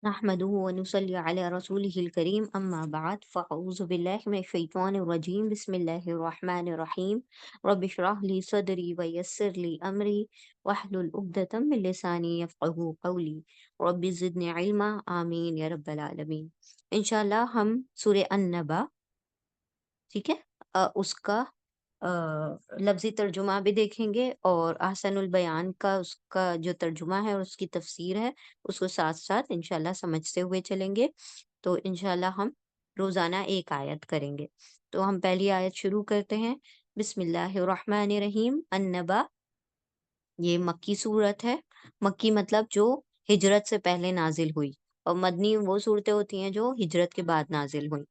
نحمده ونصلي على رسوله الكريم أما بعد فأعوذ بالله من الشيطان الرجيم بسم الله الرحمن الرحيم رب اشرح لي صدري ويسر لي أمري واحلل عقدة من لساني يفقهوا قولي رب زدني علما آمين يا رب العالمين انشاءاللہ ہم سورہ النبا، ٹھیک ہے، اس کا لفظی ترجمہ بھی دیکھیں گے اور احسن البیان کا اس کا جو ترجمہ ہے اور اس کی تفسیر ہے اس کو ساتھ ساتھ انشاءاللہ سمجھتے ہوئے چلیں گے۔ تو انشاءاللہ ہم روزانہ ایک آیت کریں گے۔ تو ہم پہلی آیت شروع کرتے ہیں۔ بسم اللہ الرحمن الرحیم۔ النبا یہ مکی صورت ہے۔ مکی مطلب جو ہجرت سے پہلے نازل ہوئی، اور مدنی وہ صورتیں ہوتی ہیں جو ہجرت کے بعد نازل ہوئی،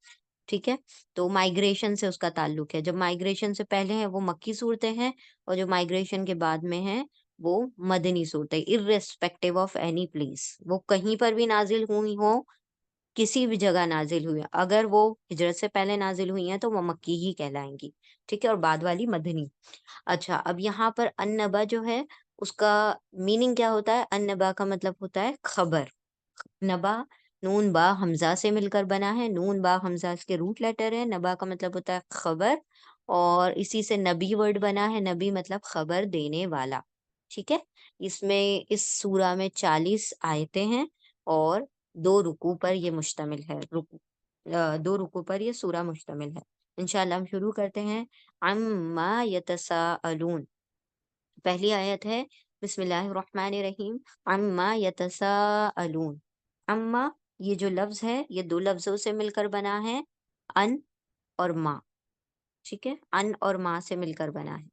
ٹھیک ہے۔ تو مائگریشن سے اس کا تعلق ہے، جب مائگریشن سے پہلے ہیں وہ مکی صورتیں ہیں، اور جو مائگریشن کے بعد میں ہیں وہ مدنی صورتیں، irrespective آف اینی پلیس، وہ کہیں پر بھی نازل ہوئی ہوں، کسی بھی جگہ نازل ہوئی ہیں، اگر وہ ہجرت سے پہلے نازل ہوئی ہیں تو وہ مکی ہی کہلائیں گی، ٹھیک ہے، اور بعد والی مدنی۔ اچھا، اب یہاں پر النبا جو ہے اس کا میننگ کیا ہوتا ہے؟ النبا کا مطلب ہوتا ہے خبر۔ نبا نون با حمزہ سے مل کر بنا ہے، نون با حمزہ اس کے روٹ لیٹر ہے، نبا کا مطلب ہوتا ہے خبر، اور اسی سے نبی ورڈ بنا ہے، نبی مطلب خبر دینے والا، ٹھیک ہے۔ اس میں اس سورہ میں 40 آیتیں ہیں اور 2 رکوع پر یہ مشتمل ہے، 2 رکوع پر یہ سورہ مشتمل ہے۔ انشاءاللہ ہم شروع کرتے ہیں۔ عما یتساءلون، پہلی آیت ہے، بسم اللہ الرحمن الرحیم۔ عما یتساءلون، اما یہ جو لفظ ہے یہ 2 لفظوں سے مل کر بنا ہے، ان اور ما، ٹھیک ہے، ان اور ما سے مل کر بنا ہے۔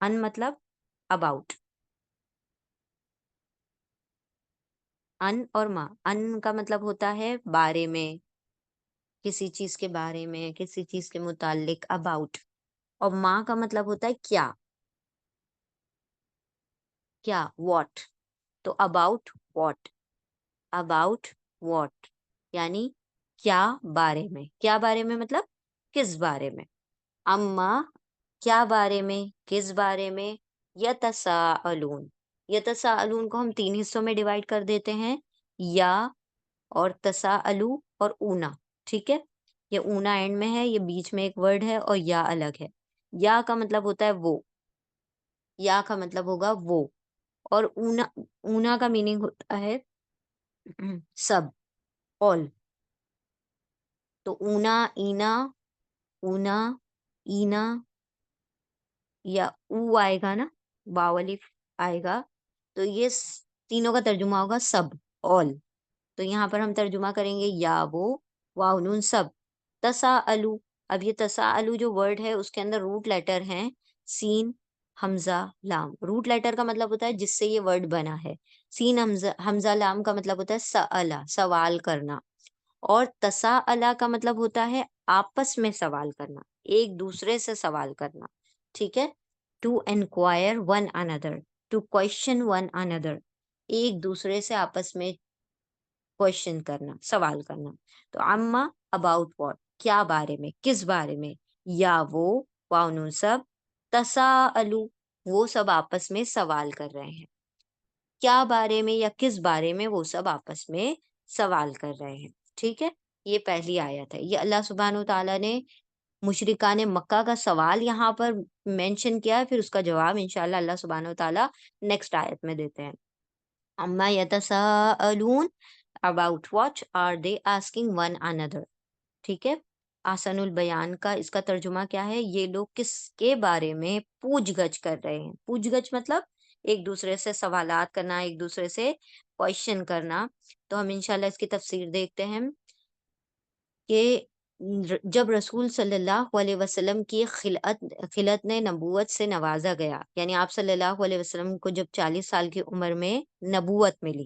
ان مطلب اباؤٹ، ان اور ما، ان کا مطلب ہوتا ہے بارے میں، کسی چیز کے بارے میں، کسی چیز کے متعلق، اباؤٹ، اور ما کا مطلب ہوتا ہے کیا، کیا، واٹ، تو اباؤٹ واٹ، اباؤٹ واٹ یعنی کیا بارے میں، کیا بارے میں مطلب کس بارے میں، اما کیا بارے میں، کس بارے میں، یتساءلون، یتساءلون کو ہم 3 حصوں میں ڈیوائڈ کر دیتے ہیں، یا اور تساءلو اور اونا، ٹھیک ہے، یہ اونا اینڈ میں ہے، یہ بیچ میں ایک ورڈ ہے، اور یا الگ ہے۔ یا کا مطلب ہوتا ہے وہ، یا کا مطلب ہوگا وہ، اور اونا، اونا کا میننگ ہوتا ہے سب، all، تو اونا، اینا، اونا، اینا، یا او آئے گا نا، باولف آئے گا، تو یہ تینوں کا ترجمہ ہوگا سب، all۔ تو یہاں پر ہم ترجمہ کریں گے یا وہ، واو نون سب، تساءلو، اب یہ تساءلو جو ورڈ ہے اس کے اندر روٹ لیٹر ہیں سین، حمزہ، لام۔ روٹ لیٹر کا مطلب ہوتا ہے جس سے یہ ورڈ بنا ہے، سین حمزہ، حمزہ لام کا مطلب ہوتا ہے سألا، سوال کرنا، اور تساءلہ کا مطلب ہوتا ہے آپس میں سوال کرنا، ایک دوسرے سے سوال کرنا، ٹھیک ہے، to inquire one another, to question one another, ایک دوسرے سے آپس میں کوشچن کرنا، سوال کرنا۔ تو اما اباؤٹ واٹ، کیا بارے میں، کس بارے میں، یا وہ، واو نون سب، تساءلو وہ سب آپس میں سوال کر رہے ہیں، کیا بارے میں یا کس بارے میں وہ سب آپس میں سوال کر رہے ہیں، ٹھیک ہے۔ یہ پہلی آیت ہے، یہ اللہ سبحانہ وتعالیٰ نے مشرکان مکہ کا سوال یہاں پر مینشن کیا ہے، پھر اس کا جواب انشاءاللہ اللہ سبحانہ وتعالیٰ نیکسٹ آیت میں دیتے ہیں۔ اما یتساءلون، about what are they asking one another، ٹھیک ہے۔ آسن البیان کا اس کا ترجمہ کیا ہے؟ یہ لوگ کس کے بارے میں پوچھ گچھ کر رہے ہیں، پوچھ گچھ مطلب ایک دوسرے سے سوالات کرنا، ایک دوسرے سے کوشچن کرنا۔ تو ہم انشاءاللہ اس کی تفسیر دیکھتے ہیں کہ جب رسول صلی اللہ علیہ وسلم کی خلعت نے نبوت سے نوازا گیا، یعنی آپ صلی اللہ علیہ وسلم کو جب 40 سال کی عمر میں نبوت ملی،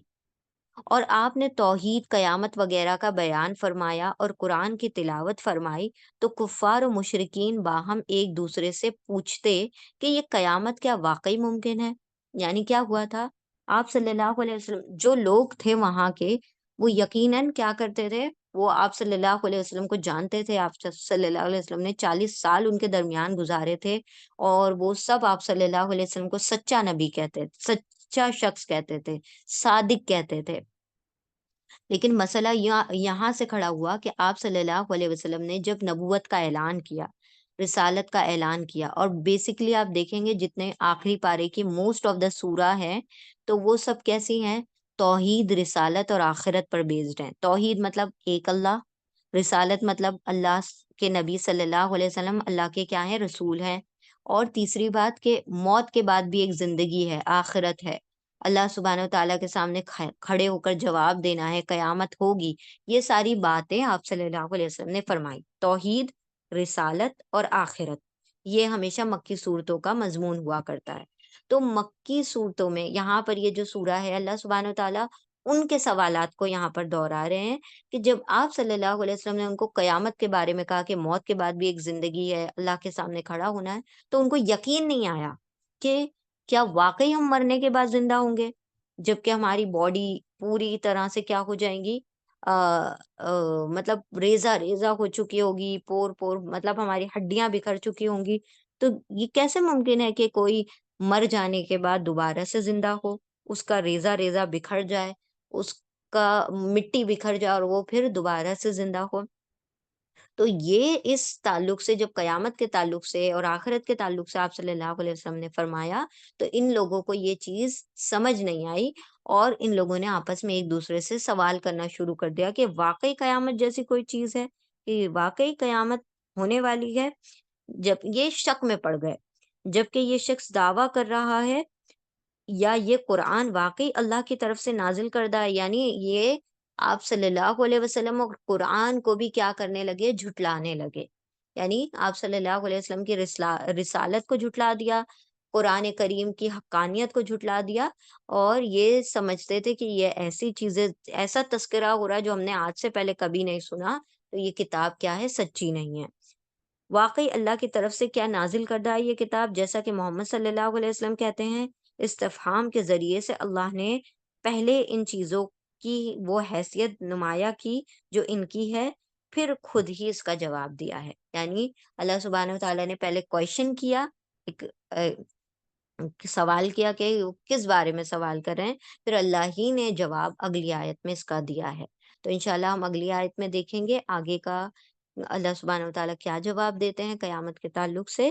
اور آپ نے توحید، قیامت وغیرہ کا بیان فرمایا اور قرآن کی تلاوت فرمائی، تو کفار و مشرکین باہم ایک دوسرے سے پوچھتے کہ یہ قیامت کیا واقعی ممکن ہے؟ یعنی کیا ہوا تھا؟ آپ صلی اللہ علیہ وسلم، جو لوگ تھے وہاں کے، وہ یقیناً کیا کرتے تھے، وہ آپ صلی اللہ علیہ وسلم کو جانتے تھے، آپ صلی اللہ علیہ وسلم نے 40 سال ان کے درمیان گزارے تھے، اور وہ سب آپ صلی اللہ علیہ وسلم کو سچا نبی کہتے، سچا شخص کہتے تھے، صادق کہتے تھے، لیکن مسئلہ یہاں سے کھڑا ہوا کہ آپ صلی اللہ علیہ وسلم نے جب نبوت کا اعلان کیا، رسالت کا اعلان کیا، اور بیسیکلی آپ دیکھیں گے جتنے آخری پارے کی موسٹ آف دا سورہ ہے تو وہ سب کیسی ہیں؟ توحید، رسالت اور آخرت پر بیسڈ ہیں۔ توحید مطلب ایک اللہ، رسالت مطلب اللہ کے نبی صلی اللہ علیہ وسلم اللہ کے کیا ہیں؟ رسول ہیں، اور تیسری بات کہ موت کے بعد بھی ایک زندگی ہے، آخرت ہے، اللہ سبحانہ و تعالیٰ کے سامنے کھڑے ہو کر جواب دینا ہے، قیامت ہوگی۔ یہ ساری باتیں آپ صلی اللہ علیہ وسلم نے فرمائی، توحید، رسالت اور آخرت، یہ ہمیشہ مکی صورتوں کا مضمون ہوا کرتا ہے۔ تو مکی صورتوں میں یہاں پر یہ جو سورہ ہے، اللہ سبحانہ و تعالیٰ ان کے سوالات کو یہاں پر دہرا رہے ہیں کہ جب آپ صلی اللہ علیہ وسلم نے ان کو قیامت کے بارے میں کہا کہ موت کے بعد بھی ایک زندگی ہے، اللہ کے سامنے کھڑا ہونا ہے، تو ان کو یقین نہیں آیا کہ کیا واقعی ہم مرنے کے بعد زندہ ہوں گے، جبکہ ہماری باڈی پوری طرح سے کیا ہو جائیں گی، مطلب ریزہ ریزہ ہو چکی ہوگی، پور پور مطلب ہماری ہڈیاں بکھر چکی ہوں گی۔ تو یہ کیسے ممکن ہے کہ کوئی مر جانے کے بعد دوبارہ سے زندہ ہو، اس کا ریزہ ریزہ بکھر جائے، اس کا مٹی بکھر جائے اور وہ پھر دوبارہ سے زندہ ہو؟ تو یہ اس تعلق سے، جب قیامت کے تعلق سے اور آخرت کے تعلق سے آپ صلی اللہ علیہ وسلم نے فرمایا، تو ان لوگوں کو یہ چیز سمجھ نہیں آئی، اور ان لوگوں نے آپس میں ایک دوسرے سے سوال کرنا شروع کر دیا کہ واقعی قیامت جیسی کوئی چیز ہے، کہ واقعی قیامت ہونے والی ہے؟ جب یہ شک میں پڑ گئے، جبکہ یہ شخص دعویٰ کر رہا ہے یا یہ قرآن واقعی اللہ کی طرف سے نازل کردہ ہے، یعنی یہ آپ صلی اللہ علیہ وسلم اور قرآن کو بھی کیا کرنے لگے؟ جھٹلانے لگے۔ یعنی آپ صلی اللہ علیہ وسلم کی رسالت کو جھٹلا دیا، قرآن کریم کی حقانیت کو جھٹلا دیا، اور یہ سمجھتے تھے کہ یہ ایسی چیزیں، ایسا تذکرہ ہو رہا ہے جو ہم نے آج سے پہلے کبھی نہیں سنا، تو یہ کتاب کیا ہے؟ سچی نہیں ہے۔ واقعی اللہ کی طرف سے کیا نازل کردہ ہے یہ کتاب؟ جیسا کہ محمد صلی اللہ علیہ وسلم کہتے ہیں، استفہام کے ذریعے سے اللہ نے پہلے ان چیزوں کی وہ حیثیت نمایاں کی جو ان کی ہے، پھر خود ہی اس کا جواب دیا ہے۔ یعنی اللہ سبحانہ و تعالیٰ نے پہلے کویشچن کیا، ایک سوال کیا کہ وہ کس بارے میں سوال کر رہے ہیں، پھر اللہ ہی نے جواب اگلی آیت میں اس کا دیا ہے۔ تو انشاءاللہ ہم اگلی آیت میں دیکھیں گے آگے کا اللہ سبحانہ و تعالیٰ کیا جواب دیتے ہیں قیامت کے تعلق سے۔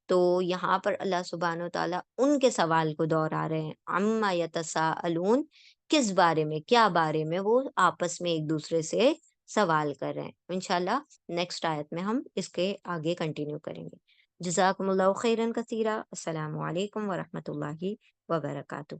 تو یہاں پر اللہ سبحانہ و تعالیٰ ان کے سوال کو دہرا رہے ہیں، عما یتساءلون، کس بارے میں، کیا بارے میں وہ آپس میں ایک دوسرے سے سوال کر رہے ہیں۔ انشاءاللہ نیکسٹ آیت میں ہم اس کے آگے کنٹینیو کریں گے۔ جزاکم اللہ خیرن کثیرہ۔ السلام علیکم ورحمۃ اللہ وبرکاتہ۔